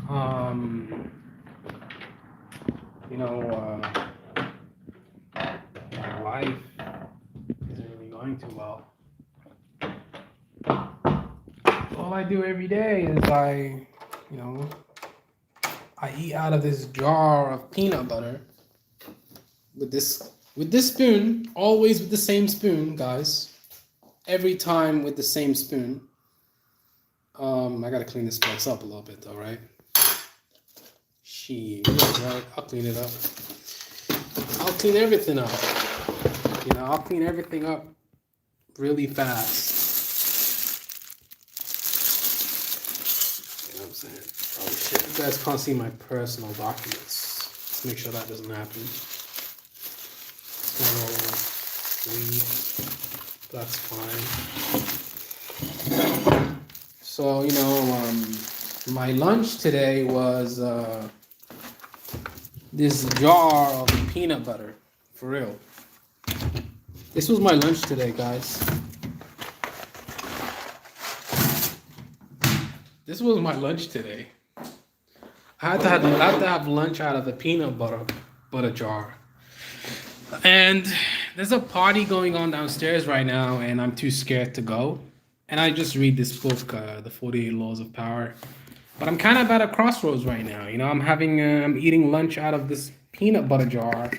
um, you know, my life isn't really going too well. All I do every day is you know, I eat out of this jar of peanut butter with this spoon, always with the same spoon, guys. Every time with the same spoon. I gotta clean this place up a little bit though, right? Right? I'll clean it up. I'll clean everything up. I'll clean everything up really fast. You know what I'm saying? Oh shit, you guys can't see my personal documents. Let's make sure that doesn't happen. Weed. That's fine. So, my lunch today was this jar of peanut butter. For real. This was my lunch today, guys. This was my lunch today. I had to have lunch out of the peanut butter jar. And there's a party going on downstairs right now, and I'm too scared to go. And I just read this book, The 48 Laws of Power. But I'm kind of at a crossroads right now. I'm eating lunch out of this peanut butter jar.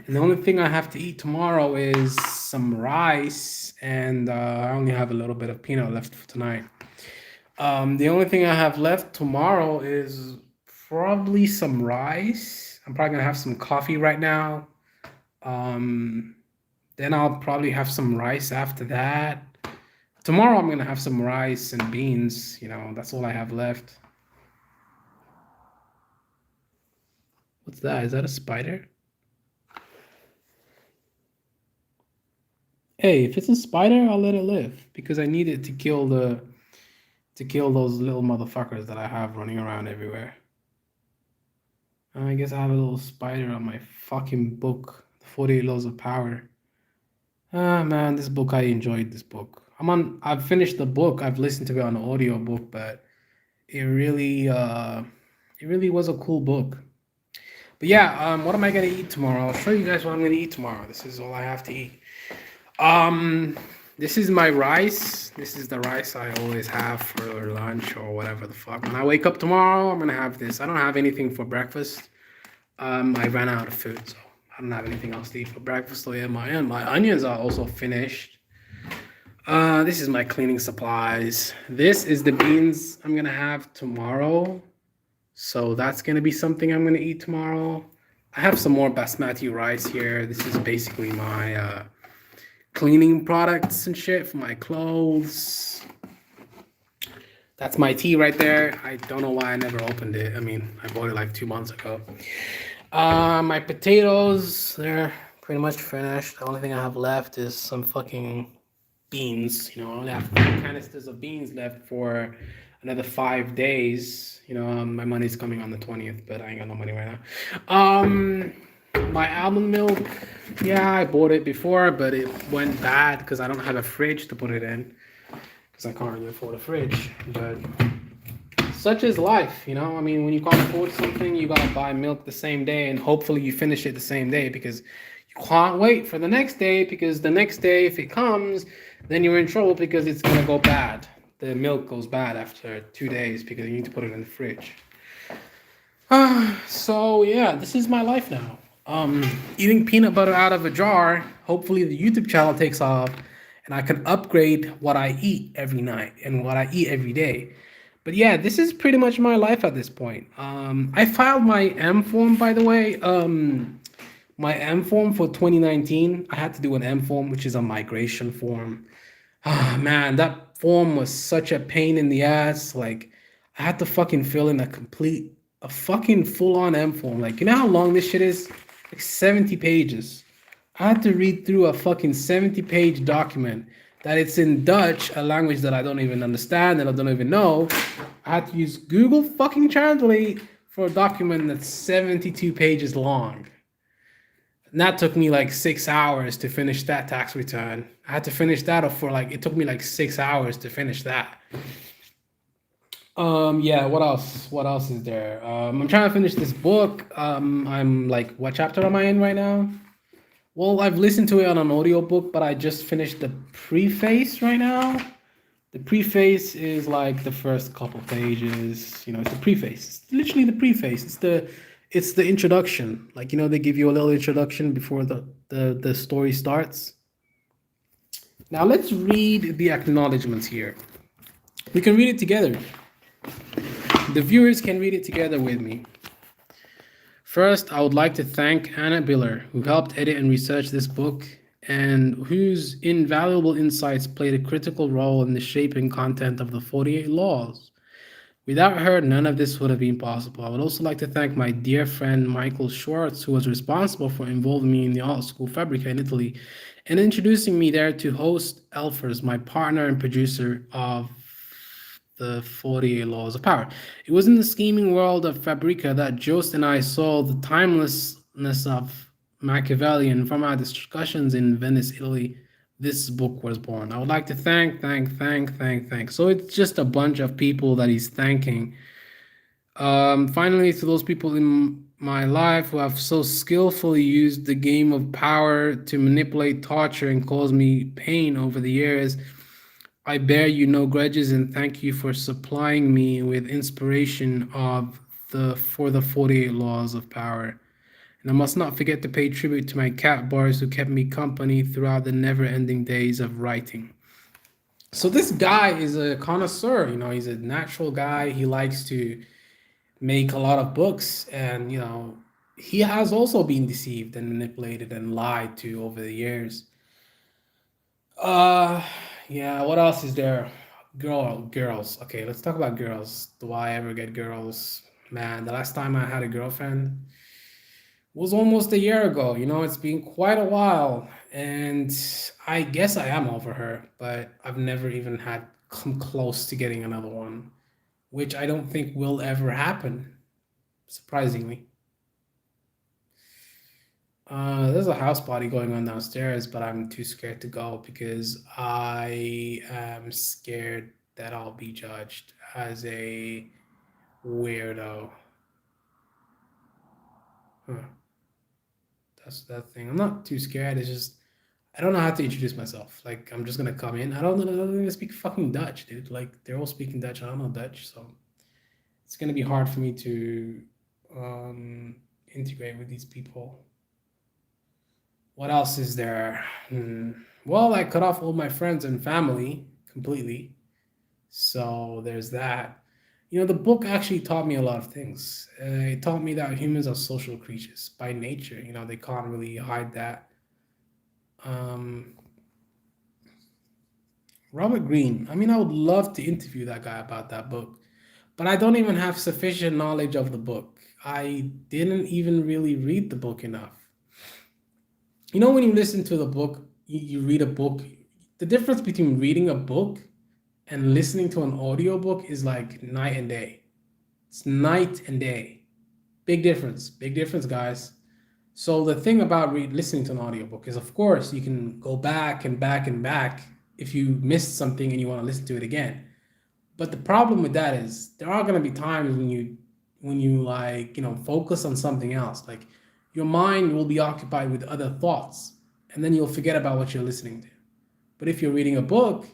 And the only thing I have to eat tomorrow is some rice. And I only have a little bit of peanut left for tonight. The only thing I have left tomorrow is probably some rice. I'm probably going to have some coffee right now. Then I'll probably have some rice after that. Tomorrow I'm gonna have some rice and beans. That's all I have left. What's that? Is that a spider? Hey, if it's a spider, I'll let it live because I need it to kill those little motherfuckers that I have running around everywhere. I guess I have a little spider on my fucking book, The 48 Laws of Power. Ah, man, this book, I enjoyed this book. I've finished the book. I've listened to it on the audio book, but it really was a cool book. But yeah, what am I gonna eat tomorrow? I'll show you guys what I'm gonna eat tomorrow. This is all I have to eat. This is my rice. This is the rice I always have for lunch or whatever the fuck. When I wake up tomorrow, I'm gonna have this. I don't have anything for breakfast. I ran out of food, so I don't have anything else to eat for breakfast. So yeah, my onions are also finished. This is my cleaning supplies. This is the beans I'm gonna have tomorrow. So that's gonna be something I'm gonna eat tomorrow. I have some more basmati rice here. This is basically my cleaning products and shit for my clothes. That's my tea right there. I don't know why I never opened it. I mean, I bought it like 2 months ago. My potatoes, they're pretty much finished. The only thing I have left is some fucking beans. I only have 4 canisters of beans left for another 5 days. My money's coming on the 20th, but I ain't got no money right now. My almond milk, yeah, I bought it before, but it went bad because I don't have a fridge to put it in because I can't really afford a fridge. But such is life, I mean, when you can't afford something, you gotta buy milk the same day, and hopefully you finish it the same day because you can't wait for the next day, because the next day, if it comes, then you're in trouble because it's gonna go bad. The milk goes bad after 2 days because you need to put it in the fridge. So yeah, this is my life now. Eating peanut butter out of a jar. Hopefully the YouTube channel takes off and I can upgrade what I eat every night and what I eat every day. But yeah, this is pretty much my life at this point. I filed my M form, by the way. My M form for 2019. I had to do an M form, which is a migration form. Ah, man, that form was such a pain in the ass. Like, I had to fucking fill in a fucking full-on M form. Like, you know how long this shit is? Like 70 pages. I had to read through a fucking 70-page document that it's in Dutch, a language that I don't even understand and I don't even know. I had to use Google fucking Translate for a document that's 72 pages long. And that took me like 6 hours to finish that tax return. I had to finish that it took me like 6 hours to finish that. Yeah, what else? What else is there? I'm trying to finish this book. I'm like, what chapter am I in right now? Well, I've listened to it on an audiobook, but I just finished the preface right now. The preface is like the first couple pages. You know, it's the preface. It's literally the preface. It's the introduction. Like, they give you a little introduction before the story starts. Now let's read the acknowledgments here. We can read it together. The viewers can read it together with me. First, I would like to thank Anna Biller, who helped edit and research this book and whose invaluable insights played a critical role in the shaping content of the 48 Laws. Without her, none of this would have been possible. I would also like to thank my dear friend Michael Schwartz, who was responsible for involving me in the art school Fabrica in Italy and introducing me there to host Elfers, my partner and producer of the 48 Laws of Power. It was in the scheming world of Fabrica that Jost and I saw the timelessness of Machiavellian from our discussions in Venice, Italy. This book was born. I would like to thank. So it's just a bunch of people that he's thanking. Finally, to those people in my life who have so skillfully used the game of power to manipulate, torture, and cause me pain over the years, I bear you no grudges and thank you for supplying me with inspiration of the for the 48 laws of power. And I must not forget to pay tribute to my cat bars who kept me company throughout the never-ending days of writing. So this guy is a connoisseur, he's a natural guy. He likes to make a lot of books and, he has also been deceived and manipulated and lied to over the years. Uh, yeah. What else is there? Girls. Okay, let's talk about girls. Do I ever get girls? Man, the last time I had a girlfriend was almost a year ago. It's been quite a while, and I guess I am over her, but I've never even had come close to getting another one, which I don't think will ever happen, surprisingly. There's a house party going on downstairs, but I'm too scared to go because I am scared that I'll be judged as a weirdo. Huh, that's that thing. I'm not too scared. It's just I don't know how to introduce myself. Like I'm just gonna come in. I don't even speak fucking Dutch, dude. Like they're all speaking Dutch. I don't know Dutch, so it's gonna be hard for me to um, integrate with these people. What else is there? Well, I cut off all my friends and family completely. So there's that. The book actually taught me a lot of things. It taught me that humans are social creatures by nature. They can't really hide that. Um, Robert Greene. I mean, I would love to interview that guy about that book, but I don't even have sufficient knowledge of the book. I didn't even really read the book enough. When you listen to the book, you read a book, the difference between reading a book and listening to an audiobook is like night and day. It's night and day. Big difference. Big difference, guys. So the thing about listening to an audiobook is, of course, you can go back and back and back if you missed something and you want to listen to it again. But the problem with that is there are going to be times when you like, focus on something else. Like your mind will be occupied with other thoughts and then you'll forget about what you're listening to. But if you're reading a book,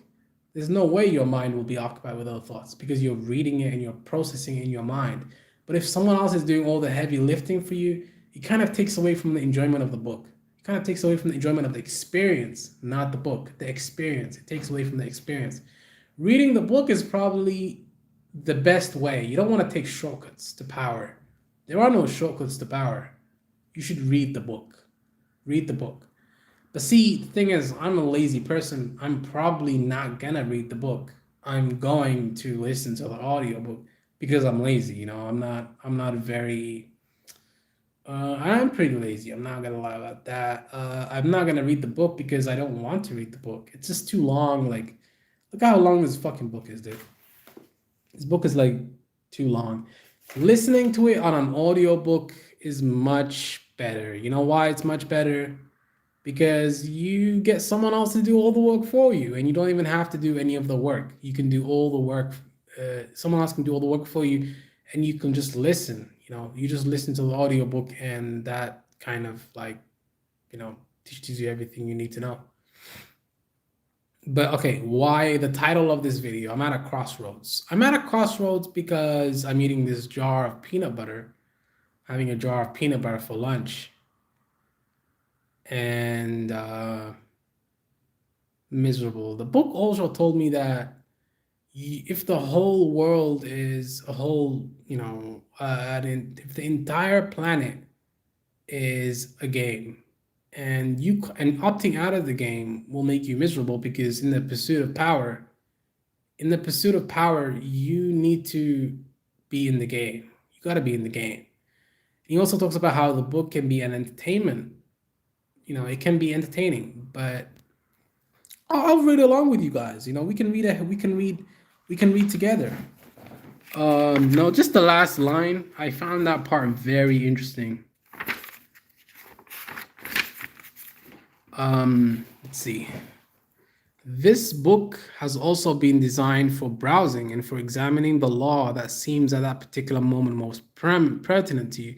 there's no way your mind will be occupied with other thoughts because you're reading it and you're processing it in your mind. But if someone else is doing all the heavy lifting for you, it kind of takes away from the enjoyment of the book. It kind of takes away from the enjoyment of the experience, not the book, the experience. It takes away from the experience. Reading the book is probably the best way. You don't want to take shortcuts to power. There are no shortcuts to power. You should read the book. Read the book. But see, the thing is, I'm a lazy person. I'm probably not gonna read the book. I'm going to listen to the audiobook because I'm lazy. I'm not very I'm pretty lazy. I'm not gonna lie about that. I'm not gonna read the book because I don't want to read the book. It's just too long. Like, look how long this fucking book is, dude. This book is like too long. Listening to it on an audiobook is much better. You know why it's much better? Because you get someone else to do all the work for you and you don't even have to do any of the work. You can do all the work Someone else can do all the work for you, and you can just listen. You just listen to the audiobook, and that kind of like, teaches you everything you need to know. But okay, why the title of this video? I'm at a crossroads. I'm at a crossroads because I'm eating this jar of peanut butter, having a jar of peanut butter for lunch, and miserable. The book also told me that if the whole world is a whole, if the entire planet is a game, and opting out of the game will make you miserable, because in the pursuit of power, you need to be in the game. You got to be in the game. He also talks about how the book can be an entertainment. It can be entertaining, but I'll read along with you guys. We can read together. No, just the last line. I found that part very interesting. Let's see. This book has also been designed for browsing and for examining the law that seems at that particular moment most pertinent to you.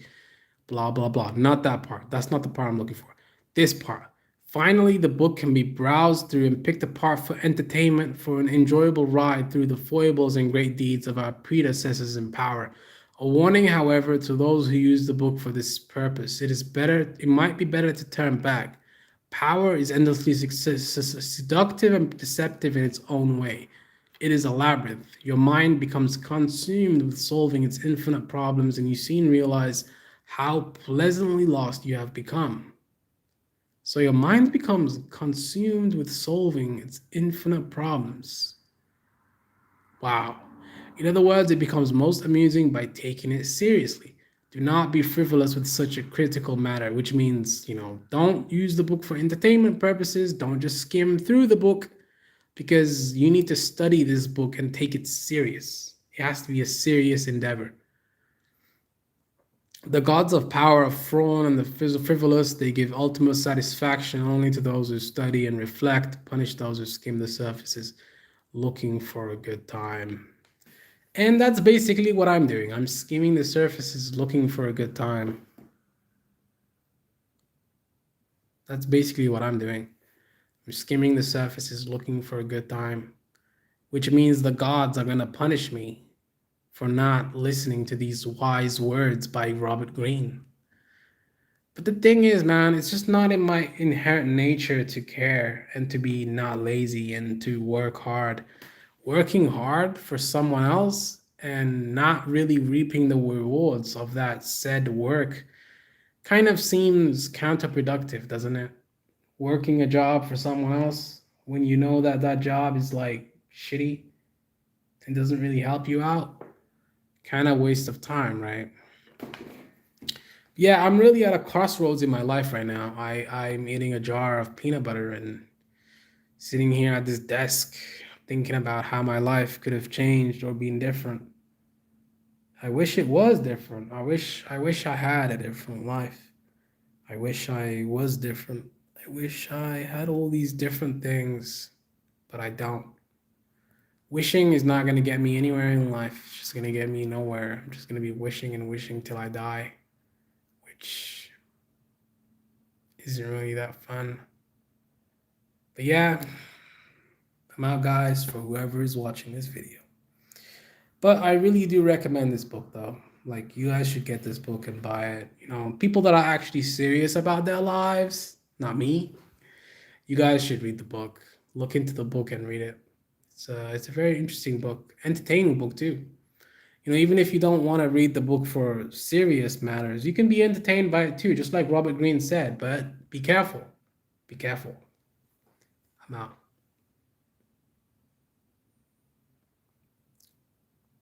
Blah, blah, blah. Not that part. That's not the part I'm looking for. This part. Finally, the book can be browsed through and picked apart for entertainment, for an enjoyable ride through the foibles and great deeds of our predecessors in power. A warning, however, to those who use the book for this purpose. It might be better to turn back. Power is endlessly seductive and deceptive in its own way. It is a labyrinth. Your mind becomes consumed with solving its infinite problems, and you soon realize how pleasantly lost you have become. So your mind becomes consumed with solving its infinite problems. Wow. In other words, it becomes most amusing by taking it seriously. Do not be frivolous with such a critical matter, which means, don't use the book for entertainment purposes. Don't just skim through the book, because you need to study this book and take it serious. It has to be a serious endeavor. The gods of power are thrown and the frivolous. They give ultimate satisfaction only to those who study and reflect, punish those who skim the surfaces, looking for a good time. And that's basically what I'm doing. I'm skimming the surfaces, looking for a good time. That's basically what I'm doing. I'm skimming the surfaces, looking for a good time, which means the gods are going to punish me for not listening to these wise words by Robert Greene. But the thing is, man, it's just not in my inherent nature to care and to be not lazy and to work hard. Working hard for someone else and not really reaping the rewards of that said work kind of seems counterproductive, doesn't it? Working a job for someone else when you know that that job is like shitty and doesn't really help you out, kind of waste of time, right? Yeah, I'm really at a crossroads in my life right now. I'm eating a jar of peanut butter and sitting here at this desk thinking about how my life could have changed or been different. I wish it was different. I wish I had a different life. I wish I was different. I wish I had all these different things, but I don't. Wishing is not going to get me anywhere in life. It's just going to get me nowhere. I'm just going to be wishing and wishing till I die, which isn't really that fun. But yeah, I'm out, guys, for whoever is watching this video. But I really do recommend this book, though. Like, you guys should get this book and buy it. People that are actually serious about their lives, not me, you guys should read the book. Look into the book and read it. It's a very interesting book, entertaining book too. Even if you don't want to read the book for serious matters, you can be entertained by it too, just like Robert Greene said. But be careful. Be careful. I'm out.